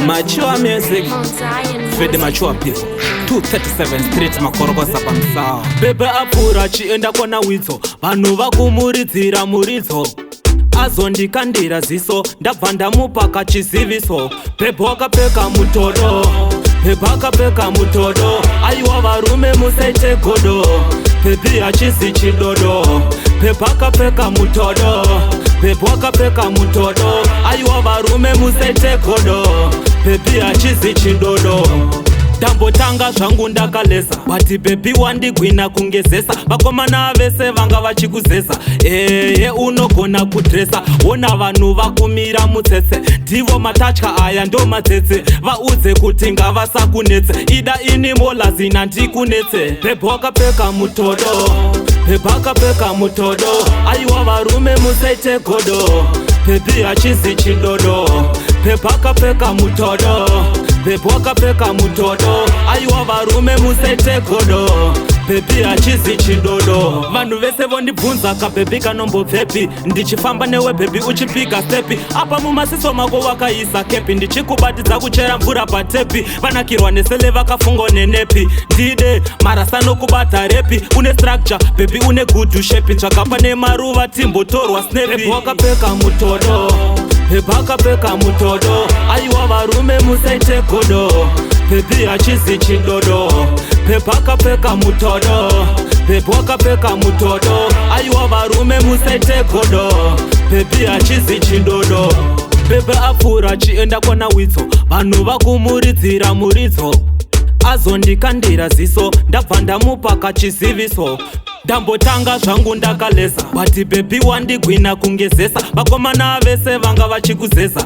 Mature music for the mature people. 237 Street Makorogosa Pamsawa. Bebe apura chienda kona witso, vanhu vakumuridzira muritso. Azondikandira ziso, ndabva ndamupaka chiziviso. Bebe wakapfeka mutodo, bebe akapfeka mutodo. Aiwa varume musaite godo, bebe hachizi chidodo. Bebe akapfeka mutodo, bebe wakapfeka mutodo. Aiwa varume musaite godo, bebe hachizi chidodo. Tambotanga zvangu ndakalesa, bati bebi wandigwina kungezesa. Vakomana vese vanga vachikuzesa, unogona kudresa. Ona vanhu vakumira mutsetse, ndivo matatya aya ndo matsetse. Vaudze kuti ngavasakunetse, ida ini mola zina ndikunetse. Bebi wakapfeka mutodo, bebi akapfeka mutodo. Aiwa varume musaite godo, bebi hachizi chidodo. Bebi akapfeka mutodo, bebi wakapfeka mutodo. Aiwa varume musaite godo, bebi hachizi chidodo. Vanhu vese vondibvunza kabebi kanombobvepi, ndichifamba newe bebi uchipika stepi. Apa mumasiso mako wakaisa kepi, ndichikubatidza kuchera mvura patepi. Vanakirwa nesele vakafungo nenepi, ndide marasa nokubata repi. Une structure bebi une good shape, tsvakapa nemaruva timbotorwa snepi. Bebi wakapfeka mutodo, bebi akapfeka mutodo. Aiwa varume musaite godo, bebi hachizi chidodo. Bebi akapfeka mutodo, bebi wakapfeka mutodo. Aiwa varume musaite godo, bebi hachizi chidodo. Bebi apfuura chienda kona witso, vanhu vakumuridzira muritso. Azondikandira ziso, ndabva ndamupaka chiziviso. Ndambotanga zvangu ndakalesa, bati bebi wandigwina kungezesa. Vakomana vese vanga vachikuzesa,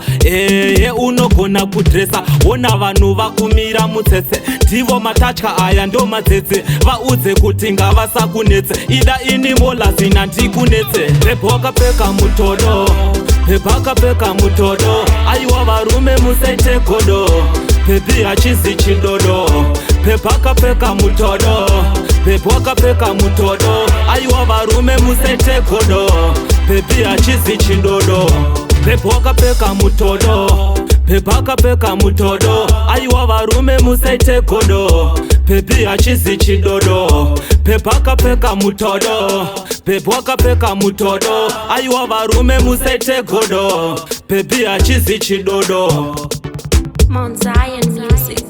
unogona kudresa. Ona vanhu vakumira mutsetse, ndivo matatya aya ndo matsetse. Vaudze kuti ngavasakunetse, ida ini mola zina ndikunetse. Bebi wakapfeka mutodo, bebi akapfeka mutodo. Aiwa varume musaite godo, bebi hachizi chidodo. Bebi akapfeka mutodo, bebi wakapfeka mutodo. Aiwa varume musaite godo, bebi hachizi chidodo. Bebi wakapfeka mutodo, bebi akapfeka mutodo. Aiwa varume musaite godo, bebi hachizi chidodo. Bebi akapfeka mutodo, bebi wakapfeka mutodo. Aiwa varume musaite godo, bebi hachizi chidodo. Mount Zion Music.